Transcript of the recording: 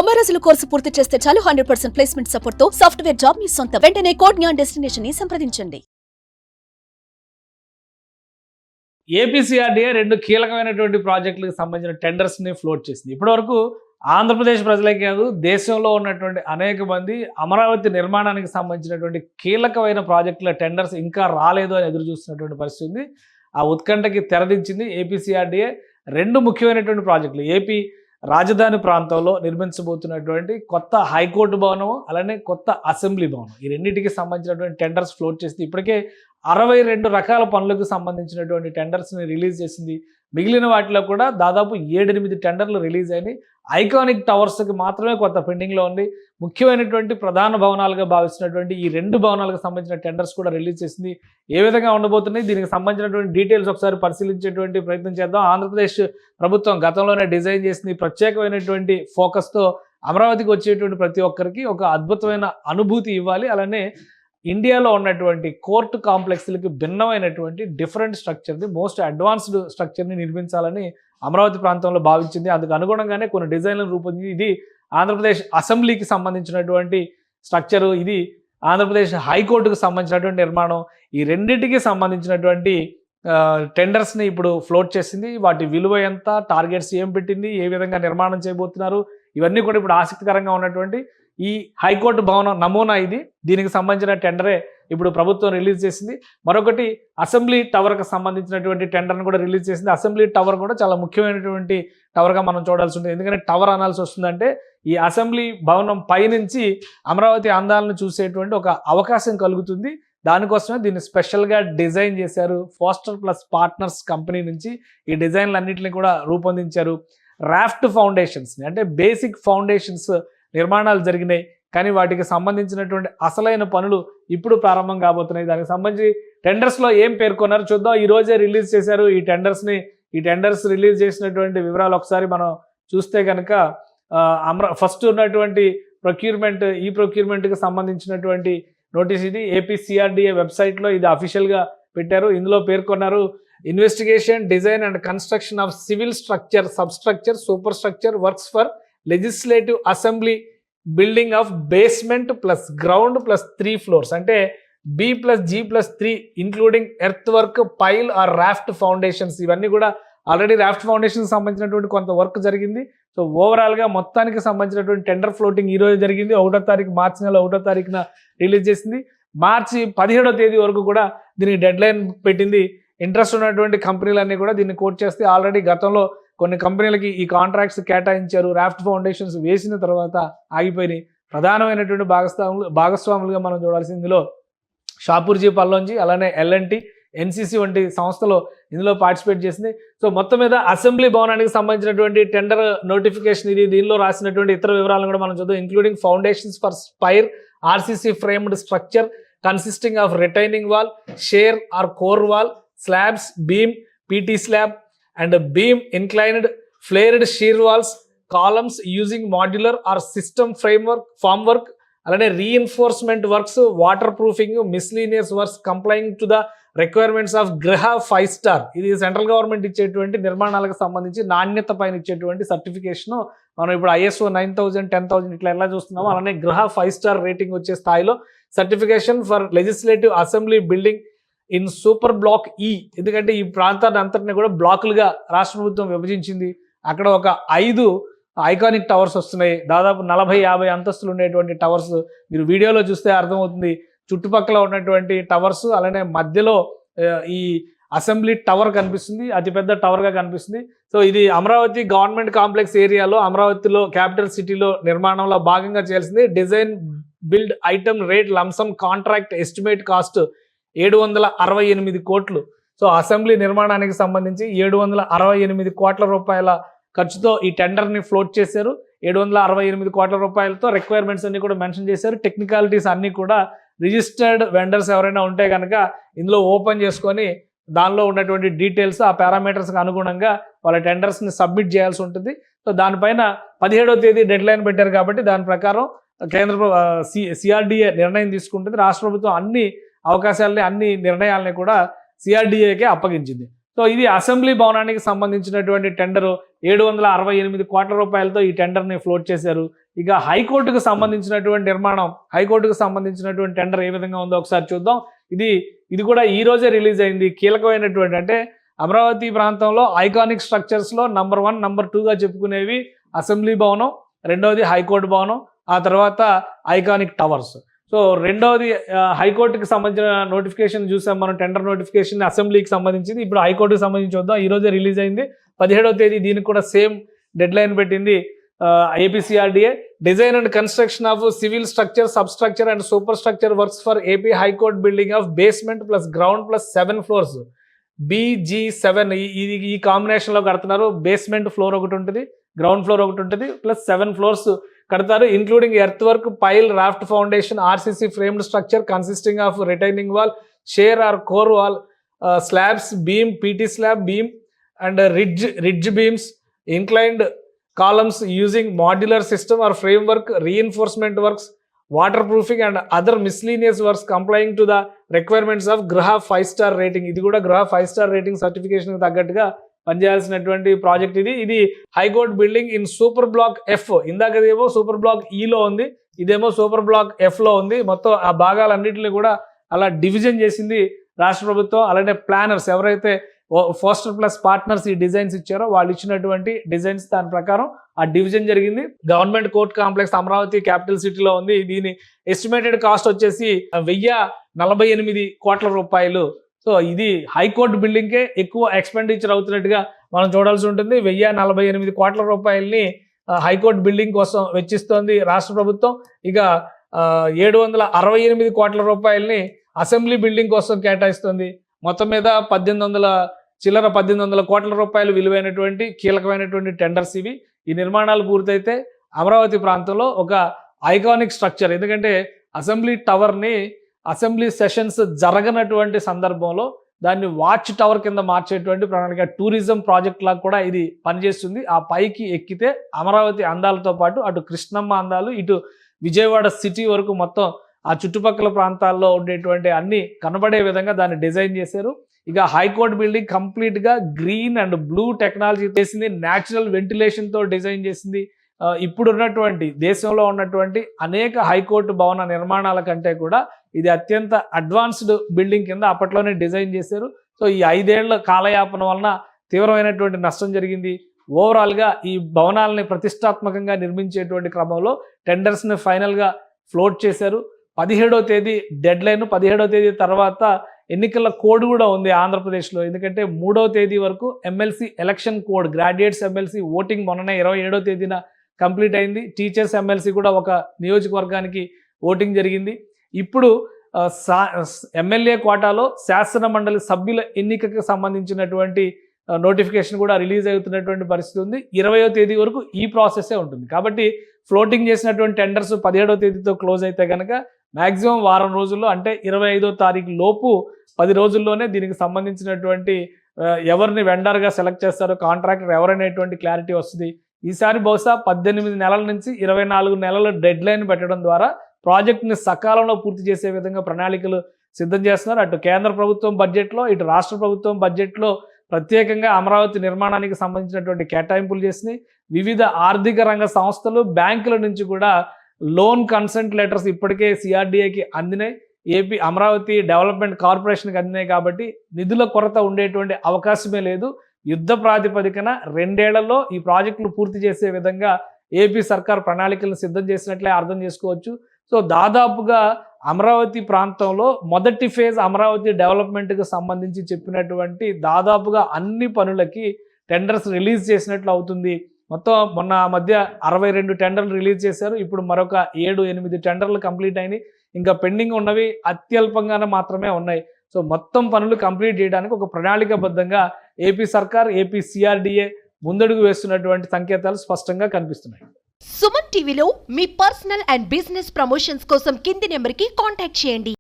90 రోజుల కోర్సు పూర్తి చేస్తే చాలు 100% ప్లేస్మెంట్ సపోర్ట్ తో సాఫ్ట్వేర్ జాబ్ మీ సొంతం. వెంటనే కోడ్ జ్ఞాన్ డెస్టినేషన్ ని సంప్రదించండి. ఏపీసీఆర్డీఏ రెండు కీలకమైనటువంటి ప్రాజెక్టులకు సంబంధించిన టెండర్స్ ని ఫ్లోట్ చేసింది. ఇప్పటివరకు ఆంధ్రప్రదేశ్ ప్రజలే కాదు, దేశంలో ఉన్నటువంటి అనేక మంది అమరావతి నిర్మాణానికి సంబంధించినటువంటి కీలకమైన ప్రాజెక్టుల టెండర్స్ ఇంకా రాలేదు అని ఎదురు చూస్తున్నటువంటి పరిస్థితి ఉంది. ఆ ఉత్కంఠకి తెరదించింది ఏపీసీఆర్డీఏ. రెండు ముఖ్యమైనటువంటి ప్రాజెక్టులు, ఏపీ రాజధాని ప్రాంతంలో నిర్మించబోతున్నటువంటి కొత్త హైకోర్టు భవనం, అలానే కొత్త అసెంబ్లీ భవనం, ఈ రెండింటికి సంబంధించినటువంటి టెండర్స్ ఫ్లోట్ చేసింది. ఇప్పటికే 62 రకాల పనులకు సంబంధించినటువంటి టెండర్స్ని రిలీజ్ చేసింది. మిగిలిన వాటిలో కూడా దాదాపు 7-8 టెండర్లు రిలీజ్ అయినాయి. ఐకానిక్ టవర్స్కి మాత్రమే కొత్త పెండింగ్లో ఉంది. ముఖ్యమైనటువంటి ప్రధాన భవనాలుగా భావిస్తున్నటువంటి ఈ రెండు భవనాలకు సంబంధించిన టెండర్స్ కూడా రిలీజ్ చేసింది. ఏ విధంగా ఉండబోతున్నాయి, దీనికి సంబంధించినటువంటి డీటెయిల్స్ ఒకసారి పరిశీలించేటువంటి ప్రయత్నం చేద్దాం. ఆంధ్రప్రదేశ్ ప్రభుత్వం గతంలోనే డిజైన్ చేసింది. ప్రత్యేకమైనటువంటి ఫోకస్తో అమరావతికి వచ్చేటువంటి ప్రతి ఒక్కరికి ఒక అద్భుతమైన అనుభూతి ఇవ్వాలి. అలానే ఇండియాలో ఉన్నటువంటి కోర్టు కాంప్లెక్స్లకి భిన్నమైనటువంటి డిఫరెంట్ స్ట్రక్చర్ని, మోస్ట్ అడ్వాన్స్డ్ స్ట్రక్చర్ని నిర్మించాలని అమరావతి ప్రాంతంలో భావించింది. అందుకు అనుగుణంగానే కొన్ని డిజైన్లను రూపొందింది. ఇది ఆంధ్రప్రదేశ్ అసెంబ్లీకి సంబంధించినటువంటి స్ట్రక్చరు, ఇది ఆంధ్రప్రదేశ్ హైకోర్టుకు సంబంధించినటువంటి నిర్మాణం. ఈ రెండింటికి సంబంధించినటువంటి టెండర్స్ని ఇప్పుడు ఫ్లోట్ చేసింది. వాటి విలువ ఎంత, టార్గెట్స్ ఏం పెట్టింది, ఏ విధంగా నిర్మాణం చేయబోతున్నారు, ఇవన్నీ కూడా ఇప్పుడు ఆసక్తికరంగా ఉన్నటువంటి ఈ హైకోర్టు భవనం నమూనా ఇది. దీనికి సంబంధించిన టెండరే ఇప్పుడు ప్రభుత్వం రిలీజ్ చేసింది. మరొకటి అసెంబ్లీ టవర్కి సంబంధించినటువంటి టెండర్ను కూడా రిలీజ్ చేసింది. అసెంబ్లీ టవర్ కూడా చాలా ముఖ్యమైనటువంటి టవర్గా మనం చూడాల్సి ఉంటుంది. ఎందుకంటే టవర్ అనాల్సి వస్తుందంటే ఈ అసెంబ్లీ భవనం పైనుంచి అమరావతి అందాలను చూసేటువంటి ఒక అవకాశం కలుగుతుంది. దానికోసమే దీన్ని స్పెషల్గా డిజైన్ చేశారు. ఫోస్టర్ ప్లస్ పార్ట్నర్స్ కంపెనీ నుంచి ఈ డిజైన్లు అన్నింటినీ కూడా రూపొందించారు. రాఫ్ట్ ఫౌండేషన్స్ని, అంటే బేసిక్ ఫౌండేషన్స్ నిర్మాణాలు జరిగినాయి, కానీ వాటికి సంబంధించినటువంటి అసలైన పనులు ఇప్పుడు ప్రారంభం కాబోతున్నాయి. దానికి సంబంధించి టెండర్స్లో ఏం పేర్కొన్నారు చూద్దాం. ఈ రోజే రిలీజ్ చేశారు ఈ టెండర్స్ని. ఈ టెండర్స్ రిలీజ్ చేసినటువంటి వివరాలు ఒకసారి మనం చూస్తే కనుక ఫస్ట్ ఉన్నటువంటి ప్రొక్యూర్మెంట్, ఈ ప్రొక్యూర్మెంట్కి సంబంధించినటువంటి నోటీస్ ఇది. ఏపీసీఆర్డీఏ వెబ్సైట్లో ఇది అఫీషియల్గా పెట్టారు. ఇందులో పేర్కొన్నారు, investigation, design and construction of civil structure, substructure, super structure works for legislative assembly building of basement plus ground plus 3 floors, అంటే B+G+3 including earth work, pile or raft foundations. ఇవన్నీ కూడా ఆల్రెడీ రాఫ్ట్ ఫౌండేషన్ సంబంధించినటువంటి కొంత work జరిగింది. So ఓవరాల్గా మొత్తానికి సంబంధించినటువంటి tender floating ఈ రోజు జరిగింది. 1వ తారీఖు, మార్చి నెల 1వ తారీఖున రిలీజ్ చేసింది. మార్చి 17వ తేదీ వరకు కూడా దీనికి డెడ్ లైన్ పెట్టింది. ఇంట్రెస్ట్ ఉన్నటువంటి కంపెనీలన్నీ కూడా దీన్ని కోట్ చేస్తే ఆల్రెడీ గతంలో కొన్ని కంపెనీలకి ఈ కాంట్రాక్ట్స్ కేటాయించారు. రాఫ్ట్ ఫౌండేషన్స్ వేసిన తర్వాత ఆగిపోయినాయి. ప్రధానమైనటువంటి భాగస్వాములుగా మనం చూడాల్సింది ఇందులో షాపూర్జీ పల్లోంజీ, అలానే L&T, NCC వంటి సంస్థలు ఇందులో పార్టిసిపేట్ చేసింది. సో మొత్తం మీద అసెంబ్లీ భవనానికి సంబంధించినటువంటి టెండర్ నోటిఫికేషన్ ఇది. దీనిలో రాసినటువంటి ఇతర వివరాలను కూడా మనం చూద్దాం. Including foundations for spire RCC framed structure consisting of retaining wall, shear or core wall, slabs, beam, PT slab and beam inclined flared shear walls, columns using modular or system framework formwork, అలానే reinforcement works, waterproofing, miscellaneous works complying to the requirements of గృహ 5 star. ఇది central government ఇచ్చేటువంటి నిర్మాణాలకు సంబంధించి నాణ్యత పైన ఇచ్చేటువంటి certification. మనం ఇప్పుడు ISO 9000, 10,000 ఇట్లా ఎలా చూస్తున్నామో అలానే గృహ 5 star రేటింగ్ వచ్చే స్థాయిలో certification for legislative assembly building in super block E. ఎందుకంటే ఈ ప్రాంతాన్ని అంతటిని కూడా బ్లాకులుగా రాష్ట్ర ప్రభుత్వం విభజించింది. అక్కడ ఒక 5 ఐకానిక్ టవర్స్ వస్తున్నాయి. దాదాపు 40-50 అంతస్తులు ఉండేటువంటి టవర్స్. మీరు వీడియోలో చూస్తే అర్థమవుతుంది. చుట్టుపక్కల ఉన్నటువంటి టవర్స్, అలానే మధ్యలో ఈ అసెంబ్లీ టవర్ కనిపిస్తుంది, అతిపెద్ద టవర్గా కనిపిస్తుంది. సో ఇది అమరావతి గవర్నమెంట్ కాంప్లెక్స్ ఏరియాలో, అమరావతిలో క్యాపిటల్ సిటీలో నిర్మాణంలో భాగంగా చేయాల్సింది. Design build item rate lump sum contract estimate cost 768 కోట్లు. సో అసెంబ్లీ నిర్మాణానికి సంబంధించి 768 కోట్ల రూపాయల ఖర్చుతో ఈ టెండర్ని ఫ్లోట్ చేశారు. 768 కోట్ల రూపాయలతో రిక్వైర్మెంట్స్ అన్ని కూడా మెన్షన్ చేశారు. టెక్నికాలిటీస్ అన్నీ కూడా రిజిస్టర్డ్ వెండర్స్ ఎవరైనా ఉంటే కనుక ఇందులో ఓపెన్ చేసుకొని దానిలో ఉన్నటువంటి డీటెయిల్స్, ఆ పారామీటర్స్కి అనుగుణంగా వాళ్ళ టెండర్స్ని సబ్మిట్ చేయాల్సి ఉంటుంది. సో దానిపైన 17వ తేదీ డెడ్ లైన్ పెట్టారు కాబట్టి దాని ప్రకారం కేంద్ర CRDA నిర్ణయం తీసుకుంటుంది. రాష్ట్ర ప్రభుత్వం అన్ని అవకాశాలని, అన్ని నిర్ణయాలని కూడా CRDAకే అప్పగించింది. సో ఇది అసెంబ్లీ భవనానికి సంబంధించినటువంటి టెండరు 768 కోట్ల రూపాయలతో ఈ టెండర్ని ఫ్లోట్ చేశారు. ఇక హైకోర్టుకు సంబంధించినటువంటి నిర్మాణం, హైకోర్టుకు సంబంధించినటువంటి టెండర్ ఏ విధంగా ఉందో ఒకసారి చూద్దాం. ఇది కూడా ఈ రోజే రిలీజ్ అయింది. కీలకమైనటువంటి, అంటే అమరావతి ప్రాంతంలో ఐకానిక్ స్ట్రక్చర్స్లో నంబర్ 1, నంబర్ 2గా చెప్పుకునేవి అసెంబ్లీ భవనం, రెండవది హైకోర్టు భవనం, ఆ తర్వాత ఐకానిక్ టవర్స్. సో రెండవది హైకోర్టుకి సంబంధించిన నోటిఫికేషన్ చూసాం మనం, టెండర్ నోటిఫికేషన్ అసెంబ్లీకి సంబంధించింది. ఇప్పుడు హైకోర్టుకి సంబంధించి చూద్దాం. ఈ రోజే రిలీజ్ అయింది 17వ తేదీ. దీనికి కూడా సేమ్ డెడ్ లైన్ పెట్టింది APCRDA. Design and construction of civil structure, sub structure and super structure works for AP high court building of basement plus ground plus 7 floors BG7. ఈ కాంబినేషన్లో కడుతున్నారు. బేస్మెంట్ ఫ్లోర్ ఒకటి ఉంటుంది, గ్రౌండ్ ఫ్లోర్ ఒకటి ఉంటుంది, plus 7 floors కడతారు. Including earth work, pile, raft foundation, RCC framed structure consisting of retaining wall, shear or core wall, slabs, beam, PT slab, beam and ridge beams, inclined columns using modular system or framework, reinforcement works, waterproofing and other miscellaneous works complying to the requirements of Graha 5-star rating. ఇది కూడా Graha 5-star rating certification తగ్గట్టుగా పనిచేయాల్సినటువంటి project ఇది high court building in super block F. ఇందాకదేమో super block E లో ఉంది, ఇదేమో super block F లో ఉంది. మొత్తం ఆ భాగాలన్నింటినీ కూడా అలా డివిజన్ చేసింది రాష్ట్ర ప్రభుత్వం. అలానే ప్లానర్స్ ఎవరైతే ఫోస్టర్ ప్లస్ పార్ట్నర్స్ ఈ డిజైన్స్ ఇచ్చారో వాళ్ళు ఇచ్చినటువంటి డిజైన్స్ దాని ప్రకారం ఆ డివిజన్ జరిగింది. Government court complex Amaravati capital సిటీలో ఉంది. దీని ఎస్టిమేటెడ్ కాస్ట్ వచ్చేసి 1048 కోట్ల రూపాయలు. సో ఇది హైకోర్టు బిల్డింగ్కే ఎక్కువ ఎక్స్పెండిచర్ అవుతున్నట్టుగా మనం చూడాల్సి ఉంటుంది. 1048 కోట్ల రూపాయలని హైకోర్టు బిల్డింగ్ కోసం వెచ్చిస్తోంది రాష్ట్ర ప్రభుత్వం. ఇక 768 కోట్ల రూపాయలని అసెంబ్లీ బిల్డింగ్ కోసం కేటాయిస్తుంది. మొత్తం మీద 1800 కోట్ల రూపాయలు విలువైనటువంటి కీలకమైనటువంటి టెండర్స్ ఇవి. ఈ నిర్మాణాలు పూర్తయితే అమరావతి ప్రాంతంలో ఒక ఐకానిక్ స్ట్రక్చర్, ఎందుకంటే అసెంబ్లీ టవర్ని అసెంబ్లీ సెషన్స్ జరగనటువంటి సందర్భంలో దాన్ని వాచ్ టవర్ కింద మార్చేటువంటి ప్రణాళిక, టూరిజం ప్రాజెక్ట్ లాగా కూడా ఇది పనిచేస్తుంది. ఆ పైకి ఎక్కితే అమరావతి అందాలతో పాటు అటు కృష్ణమ్మ అందాలు, ఇటు విజయవాడ సిటీ వరకు మొత్తం ఆ చుట్టుపక్కల ప్రాంతాల్లో ఉండేటువంటి అన్ని కనబడే విధంగా దాన్ని డిజైన్ చేశారు. ఇక హైకోర్టు బిల్డింగ్ కంప్లీట్గా గ్రీన్ అండ్ బ్లూ టెక్నాలజీ చేసింది, న్యాచురల్ వెంటిలేషన్తో డిజైన్ చేసింది. ఇప్పుడున్నటువంటి దేశంలో ఉన్నటువంటి అనేక హైకోర్టు భవన నిర్మాణాల కంటే కూడా ఇది అత్యంత అడ్వాన్స్డ్ బిల్డింగ్ కింద అప్పట్లోనే డిజైన్ చేశారు. సో ఈ 5 ఏళ్ల కాలయాపన వలన తీవ్రమైనటువంటి నష్టం జరిగింది. ఓవరాల్గా ఈ భవనాలని ప్రతిష్టాత్మకంగా నిర్మించేటువంటి క్రమంలో టెండర్స్ని ఫైనల్గా ఫ్లోట్ చేశారు. 17వ తేదీ డెడ్ లైన్. 17వ తేదీ తర్వాత ఎన్నికల కోడ్ కూడా ఉంది ఆంధ్రప్రదేశ్లో. ఎందుకంటే 3వ తేదీ వరకు MLC election code, graduates MLC voting మొన్ననే 27వ తేదీన కంప్లీట్ అయింది. టీచర్స్ ఎమ్మెల్సీ కూడా ఒక నియోజకవర్గానికి ఓటింగ్ జరిగింది. ఇప్పుడు ఎమ్మెల్యే కోటాలో శాసన మండలి సభ్యుల ఎన్నికకు సంబంధించినటువంటి నోటిఫికేషన్ కూడా రిలీజ్ అవుతున్నటువంటి పరిస్థితి ఉంది. 20వ తేదీ వరకు ఈ ప్రాసెస్సే ఉంటుంది. కాబట్టి ఫ్లోటింగ్ చేసినటువంటి టెండర్స్ 17వ తేదీతో క్లోజ్ అయితే కనుక మ్యాక్సిమం వారం రోజుల్లో, అంటే 25వ తారీఖు లోపు 10 రోజుల్లోనే దీనికి సంబంధించినటువంటి ఎవరిని వెండర్గా సెలెక్ట్ చేస్తారో, కాంట్రాక్టర్ ఎవరనేటువంటి క్లారిటీ వస్తుంది. ఈసారి బహుశా 18 నెలల నుంచి 24 నెలల డెడ్ లైన్ పెట్టడం ద్వారా ప్రాజెక్ట్ని సకాలంలో పూర్తి చేసే విధంగా ప్రణాళికలు సిద్ధం చేస్తున్నారు. అటు కేంద్ర ప్రభుత్వం బడ్జెట్లో, ఇటు రాష్ట్ర ప్రభుత్వం బడ్జెట్లో ప్రత్యేకంగా అమరావతి నిర్మాణానికి సంబంధించినటువంటి కేటాయింపులు చేసినాయి. వివిధ ఆర్థిక రంగ సంస్థలు, బ్యాంకుల నుంచి కూడా లోన్ కన్సెంట్ లెటర్స్ ఇప్పటికే CRDAకి అందినాయి. ఏపీ అమరావతి డెవలప్మెంట్ కార్పొరేషన్కి అందినాయి. కాబట్టి నిధుల కొరత ఉండేటువంటి అవకాశమే లేదు. యుద్ధ ప్రాతిపదికన 2 ఏళ్లలో ఈ ప్రాజెక్టులు పూర్తి చేసే విధంగా ఏపీ సర్కార్ ప్రణాళికలను సిద్ధం చేసినట్లే అర్థం చేసుకోవచ్చు. సో దాదాపుగా అమరావతి ప్రాంతంలో మొదటి ఫేజ్ అమరావతి డెవలప్మెంట్కి సంబంధించి చెప్పినటువంటి దాదాపుగా అన్ని పనులకి టెండర్స్ రిలీజ్ చేసినట్లు అవుతుంది. మొత్తం మొన్న మధ్య 62 టెండర్లు రిలీజ్ చేశారు. ఇప్పుడు మరొక 7-8 టెండర్లు కంప్లీట్ అయినాయి. ఇంకా పెండింగ్ ఉన్నవి అత్యల్పంగానే మాత్రమే ఉన్నాయి. సో మొత్తం పనులు కంప్లీట్ చేయడానికి ఒక ప్రణాళికాబద్ధంగా ఏపీ సర్కార్, ఏపీ CRDA ముందడుగు వేస్తున్నటువంటి సంకేతాలు స్పష్టంగా కనిపిస్తున్నాయి. సుమన్ టీవీలో మీ పర్సనల్ అండ్ బిజినెస్ ప్రమోషన్స్ కోసం కింది నెంబర్కి కాంటాక్ట్ చేయండి.